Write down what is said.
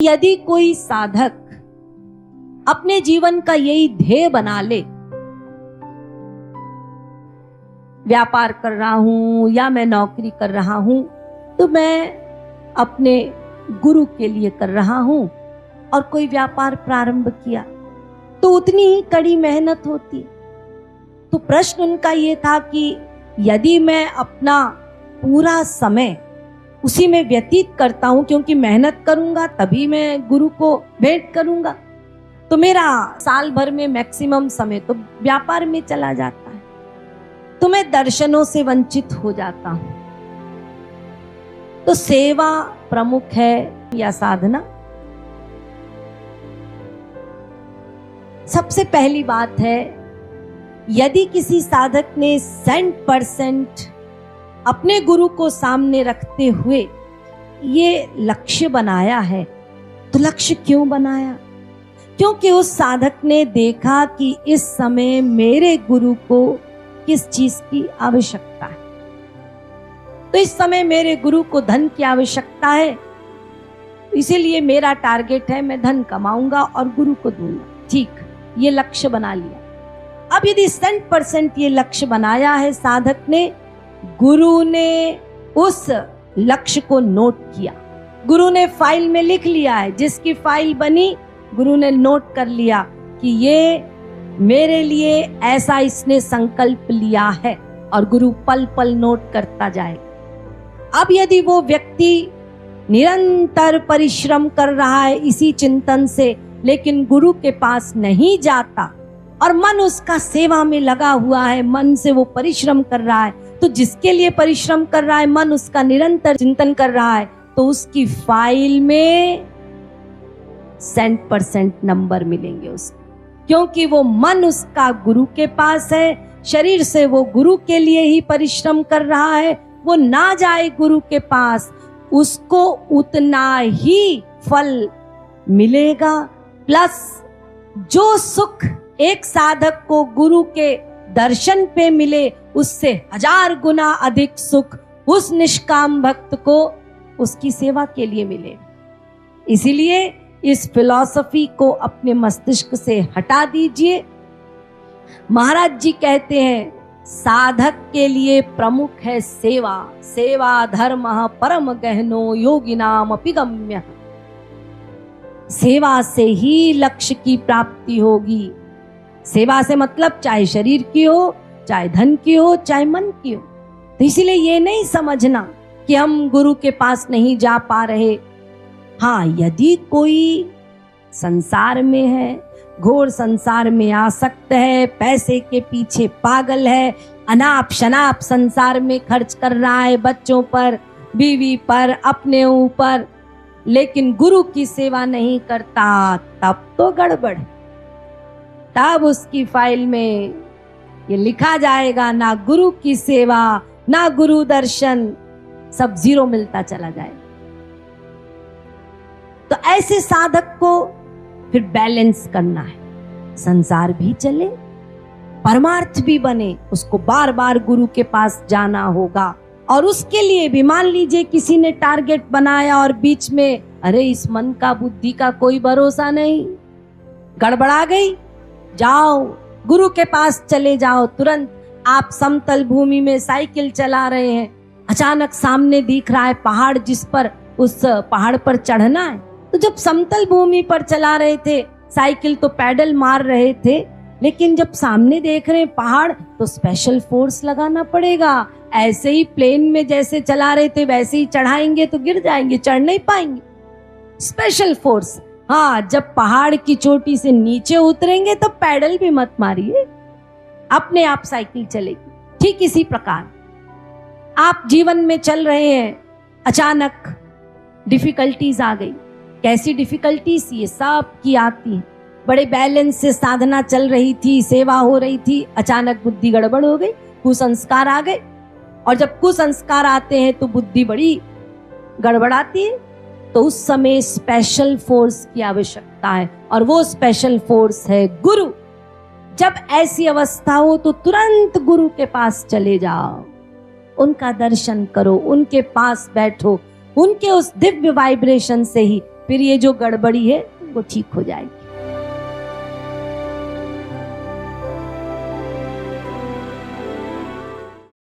यदि कोई साधक अपने जीवन का यही ध्येय बना ले, व्यापार कर रहा हूं या मैं नौकरी कर रहा हूं तो मैं अपने गुरु के लिए कर रहा हूं, और कोई व्यापार प्रारंभ किया तो उतनी ही कड़ी मेहनत होती। तो प्रश्न उनका ये था कि यदि मैं अपना पूरा समय उसी में व्यतीत करता हूं, क्योंकि मेहनत करूंगा तभी मैं गुरु को भेंट करूंगा, तो मेरा साल भर में मैक्सिमम समय तो व्यापार में चला जाता है, तो मैं दर्शनों से वंचित हो जाता हूं। तो सेवा प्रमुख है या साधना? सबसे पहली बात है, यदि किसी साधक ने 100% अपने गुरु को सामने रखते हुए ये लक्ष्य बनाया है, तो लक्ष्य क्यों बनाया? क्योंकि उस साधक ने देखा कि इस समय मेरे गुरु को किस चीज की आवश्यकता है। तो इस समय मेरे गुरु को धन की आवश्यकता है, इसीलिए मेरा टारगेट है मैं धन कमाऊंगा और गुरु को दूंगा। ठीक, ये लक्ष्य बना लिया। अब यदि 100% ये लक्ष्य बनाया है साधक ने, गुरु ने उस लक्ष्य को नोट किया, गुरु ने फाइल में लिख लिया है, जिसकी फाइल बनी गुरु ने नोट कर लिया कि ये मेरे लिए ऐसा इसने संकल्प लिया है, और गुरु पल पल नोट करता जाएगा। अब यदि वो व्यक्ति निरंतर परिश्रम कर रहा है इसी चिंतन से, लेकिन गुरु के पास नहीं जाता और मन उसका सेवा में लगा हुआ है, मन से वो परिश्रम कर रहा है, तो जिसके लिए परिश्रम कर रहा है मन उसका निरंतर चिंतन कर रहा है, तो उसकी फाइल में 100% नंबर मिलेंगे उसको, क्योंकि वो मन उसका गुरु के पास है, शरीर से वो गुरु के लिए ही परिश्रम कर रहा है। वो ना जाए गुरु के पास, उसको उतना ही फल मिलेगा, प्लस जो सुख एक साधक को गुरु के दर्शन पे मिले, उससे 1000 गुना अधिक सुख उस निष्काम भक्त को उसकी सेवा के लिए मिले। इसीलिए इस फिलॉसफी को अपने मस्तिष्क से हटा दीजिए। महाराज जी कहते हैं, साधक के लिए प्रमुख है सेवा, सेवा धर्मः परम गहनो योगिनाम अपि गम्यः। सेवा से ही लक्ष्य की प्राप्ति होगी। सेवा से मतलब चाहे शरीर की हो, चाहे धन की हो, चाहे मन की हो। तो इसीलिए ये नहीं समझना कि हम गुरु के पास नहीं जा पा रहे। हाँ, यदि कोई संसार में है, घोर संसार में आसक्त है, पैसे के पीछे पागल है, अनाप शनाप संसार में खर्च कर रहा है, बच्चों पर, बीवी पर, अपने ऊपर, लेकिन गुरु की सेवा नहीं करता, तब तो गड़बड़। तब उसकी फाइल में ये लिखा जाएगा, ना गुरु की सेवा ना गुरु दर्शन, सब 0 मिलता चला जाएगा। तो ऐसे साधक को फिर बैलेंस करना है, संसार भी चले, परमार्थ भी बने, उसको बार बार गुरु के पास जाना होगा। और उसके लिए भी मान लीजिए किसी ने टारगेट बनाया और बीच में, अरे इस मन का बुद्धि का कोई भरोसा नहीं, गड़बड़ा गई, जाओ गुरु के पास चले जाओ। तुरंत आप समतल भूमि में साइकिल चला रहे हैं, अचानक सामने दिख रहा है पहाड़, जिस पर उस पहाड़ पर चढ़ना है। तो जब समतल भूमि पर चला रहे थे साइकिल, तो पैडल मार रहे थे, लेकिन जब सामने देख रहे हैं पहाड़, तो स्पेशल फोर्स लगाना पड़ेगा। ऐसे ही प्लेन में जैसे चला रहे थे वैसे ही चढ़ाएंगे तो गिर जाएंगे, चढ़ नहीं पाएंगे। Special force. हाँ, जब पहाड़ की चोटी से नीचे उतरेंगे तो पैडल भी मत मारिए, अपने आप साइकिल चलेगी। ठीक इसी प्रकार आप जीवन में चल रहे हैं, अचानक डिफिकल्टीज आ गई। कैसी डिफिकल्टीज? ये सब की आती है। बड़े बैलेंस से साधना चल रही थी, सेवा हो रही थी, अचानक बुद्धि गड़बड़ हो गई, कुसंस्कार आ गए। और जब कुसंस्कार आते हैं तो बुद्धि बड़ी गड़बड़ाती है, तो उस समय स्पेशल फोर्स की आवश्यकता है, और वो स्पेशल फोर्स है गुरु। जब ऐसी अवस्था हो तो तुरंत गुरु के पास चले जाओ, उनका दर्शन करो, उनके पास बैठो, उनके उस दिव्य वाइब्रेशन से ही फिर ये जो गड़बड़ी है वो ठीक हो जाएगी।